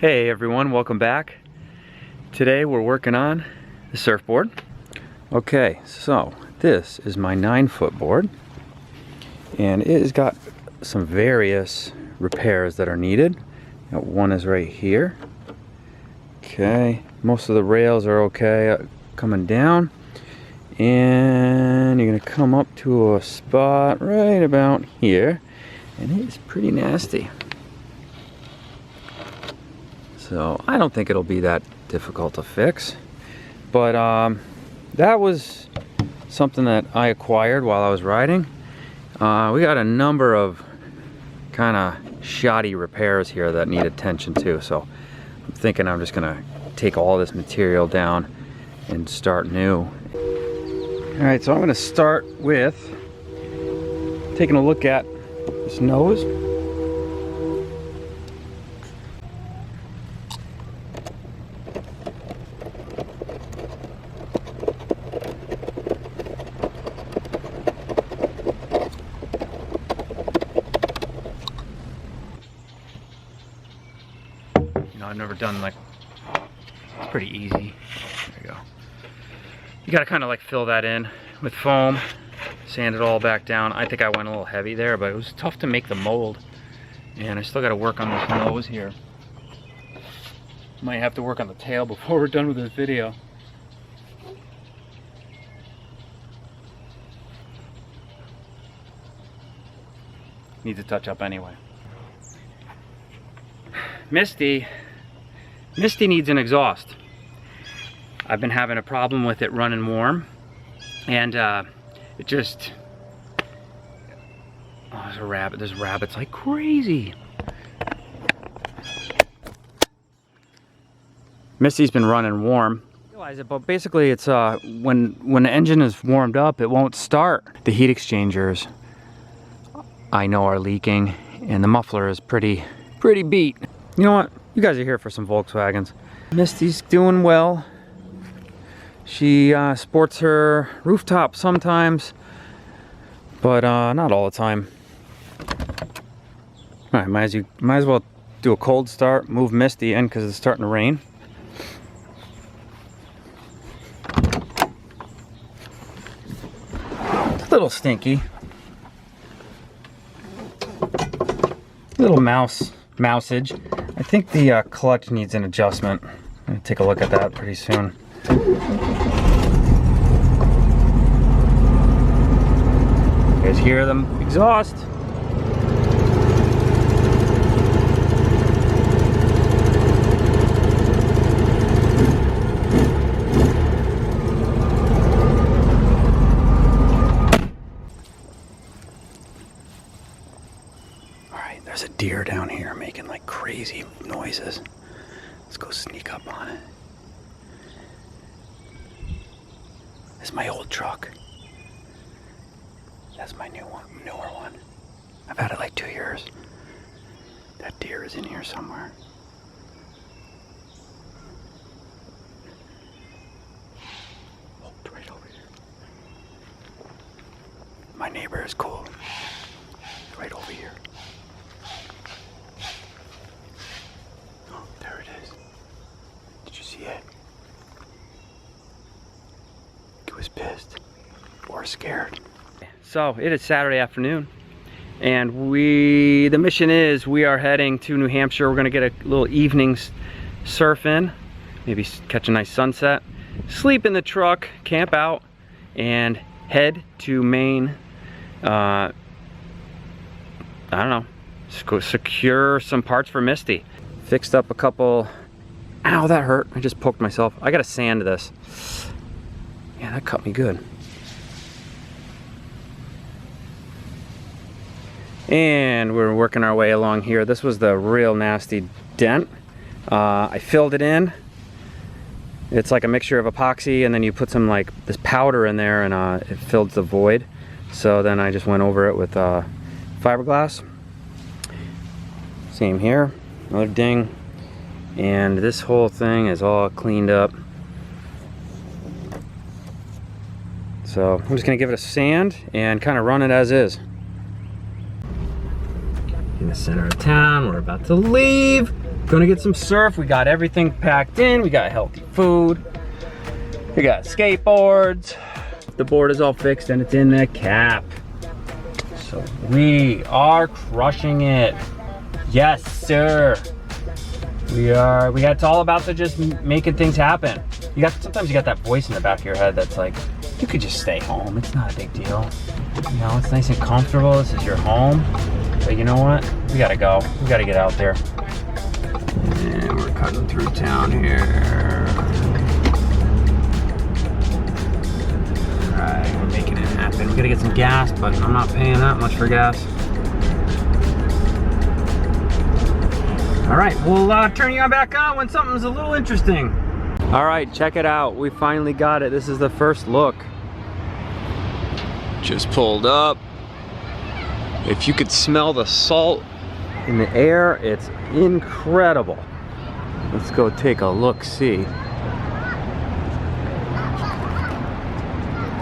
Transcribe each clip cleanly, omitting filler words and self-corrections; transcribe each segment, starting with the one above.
Hey everyone, welcome back. Today we're working on the surfboard. Okay, so this is my 9-foot board and it has got some various repairs that are needed. One is right here. Okay, most of the rails are okay coming down, and you're gonna come up to a spot right about here and it is pretty nasty. So I don't think it'll be that difficult to fix, but that was something that I acquired while I was riding. We got a number of kind of shoddy repairs here that need attention too, so I'm thinking I'm just gonna take all this material down and start new. All right, so I'm gonna start with taking a look at this nose. I've never done like, it's pretty easy. There you go. You gotta kind of like fill that in with foam, sand it all back down. I think I went a little heavy there, but it was tough to make the mold. And I still gotta work on this nose here. Might have to work on the tail before we're done with this video. Needs a touch up anyway. Misty needs an exhaust. I've been having a problem with it running warm, and it just, oh, there's rabbits like crazy. Misty's been running warm. I realize it, but basically it's when the engine is warmed up, it won't start. The heat exchangers, I know, are leaking, and the muffler is pretty beat. You know what? You guys are here for some Volkswagens. Misty's doing well. She sports her rooftop sometimes, but not all the time. All right, might as well do a cold start, move Misty in because it's starting to rain. It's a little stinky. Little mousage. I think the clutch needs an adjustment. I'm gonna take a look at that pretty soon. You guys hear them exhaust? There's a deer down here making like crazy noises. Let's go sneak up on it. This is my old truck. That's my newer one. I've had it like 2 years. That deer is in here somewhere. Oh, it's right over here. My neighbor is cool. Right over here. Pissed or scared. So it is Saturday afternoon, and the mission is we are heading to New Hampshire. We're gonna get a little evening surf in, maybe catch a nice sunset, sleep in the truck, camp out, and head to Maine. I don't know, just go secure some parts for Misty. Fixed up a couple. Ow, that hurt. I just poked myself. I gotta sand this. Yeah, that cut me good. And we're working our way along here. This was the real nasty dent. I filled it in. It's like a mixture of epoxy, and then you put some like this powder in there, and it filled the void. So then I just went over it with fiberglass. Same here, another ding. And this whole thing is all cleaned up. So I'm just gonna give it a sand and kind of run it as is. In the center of town, we're about to leave. Gonna get some surf. We got everything packed in. We got healthy food. We got skateboards. The board is all fixed and it's in the cap. So we are crushing it. Yes, sir. It's all about to just making things happen. Sometimes you got that voice in the back of your head that's like, you could just stay home. It's not a big deal. You know, it's nice and comfortable. This is your home. But you know what? We gotta go. We gotta get out there. And we're cutting through town here. Alright, we're making it happen. We gotta get some gas, but I'm not paying that much for gas. Alright, we'll turn you back on when something's a little interesting. Alright, check it out. We finally got it. This is the first look. Just pulled up. If you could smell the salt in the air, it's incredible. Let's go take a look-see.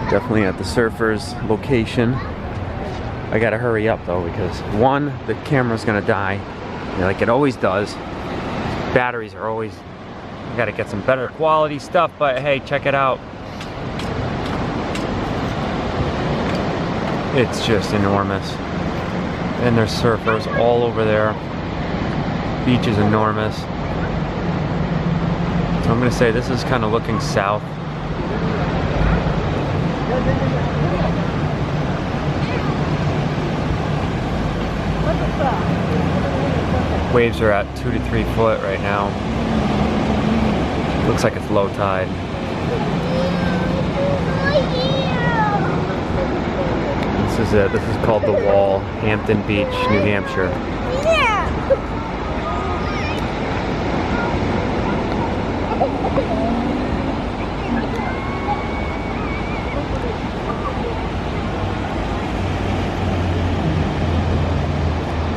Definitely at the surfer's location. I gotta hurry up though, because one, the camera's gonna die, like it always does. Batteries are always, I gotta get some better quality stuff, but hey, check it out. It's just enormous. And there's surfers all over there. Beach is enormous. So I'm gonna say this is kind of looking south. Waves are at 2 to 3 foot right now. Looks like it's low tide. This is it. This is called the Wall, Hampton Beach, New Hampshire.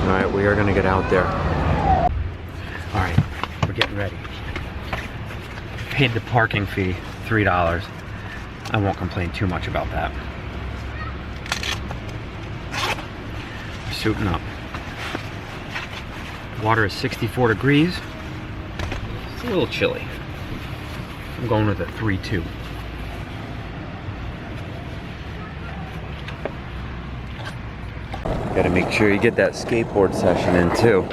Alright, we are gonna get out there. Alright, we're getting ready. Paid the parking fee, $3. I won't complain too much about that. We're suiting up. Water is 64 degrees. It's a little chilly. I'm going with a 3-2. Gotta make sure you get that skateboard session in too.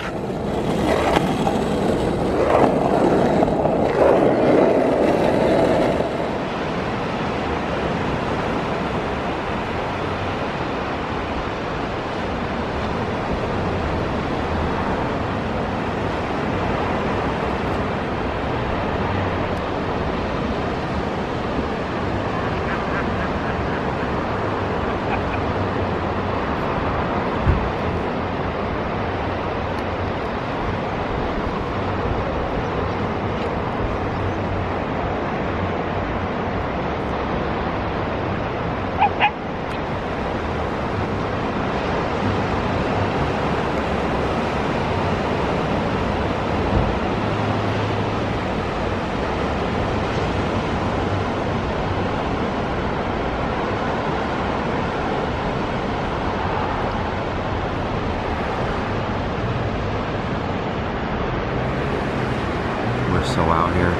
So out here,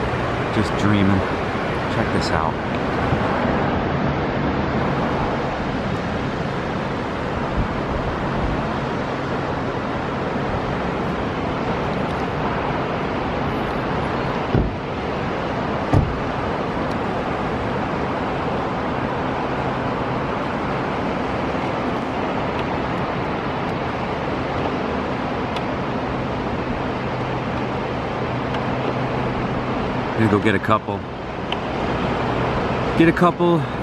just dreaming. Check this out. Gonna go get a couple,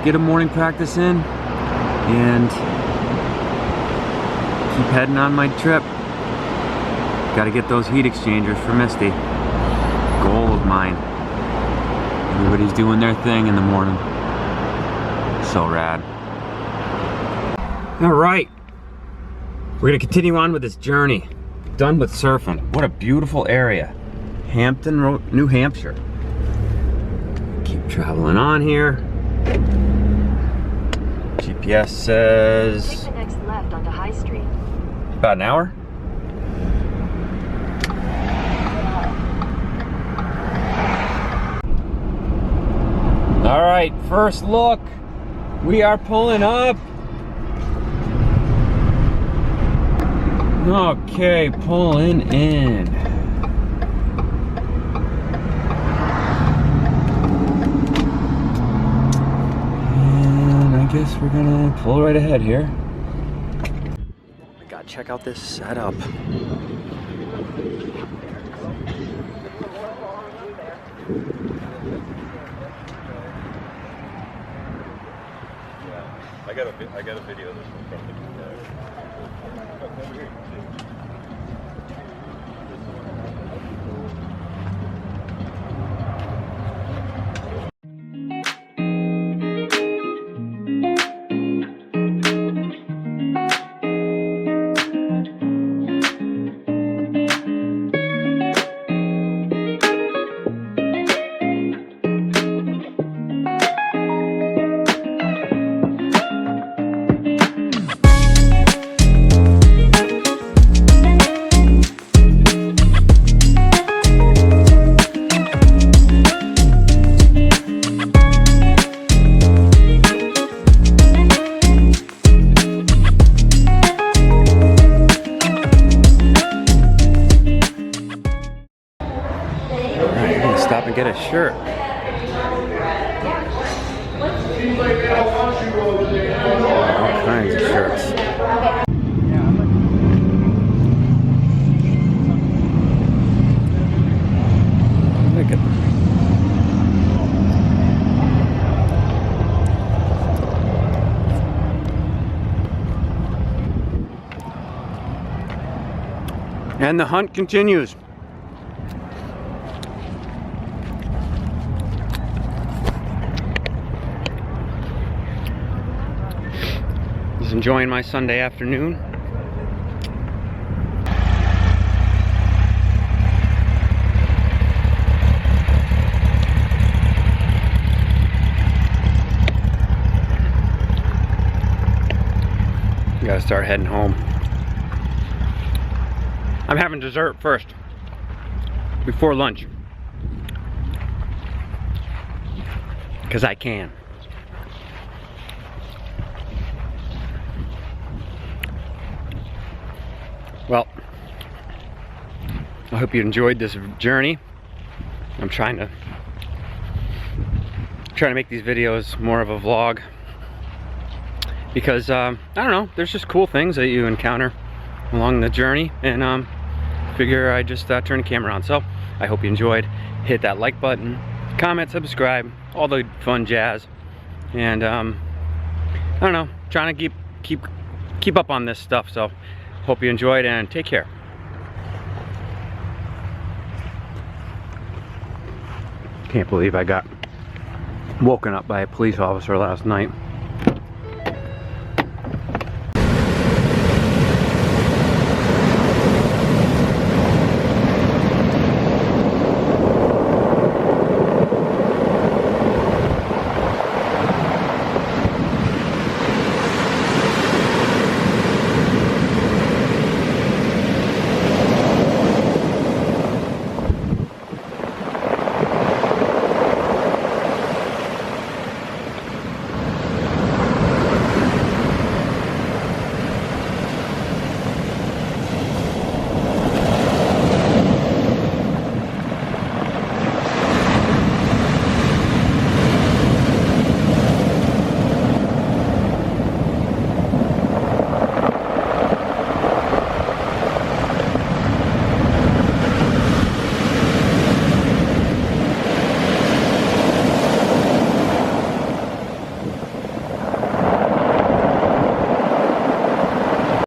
get a morning practice in, and keep heading on my trip. Gotta get those heat exchangers for Misty. Goal of mine. Everybody's doing their thing in the morning. So rad. All right, we're gonna continue on with this journey. Done with surfing. What a beautiful area. Hampton, New Hampshire. Keep traveling on here. GPS says take the next left onto High Street. About an hour. All right, first look. We are pulling up. Okay, pulling in. And I guess we're gonna pull right ahead here. Oh my God, check out this setup. I got a video of this one from the Stop and get a shirt. All kinds of shirts. Look at them. And the hunt continues. Just enjoying my Sunday afternoon. Gotta start heading home. I'm having dessert first, before lunch, because I can. Well, I hope you enjoyed this journey. I'm trying to make these videos more of a vlog, because I don't know, there's just cool things that you encounter along the journey, and figure I just turn the camera on. So I hope you enjoyed. Hit that like button, comment, subscribe, all the fun jazz, and I don't know, trying to keep up on this stuff. So hope you enjoyed, and take care. Can't believe I got woken up by a police officer last night.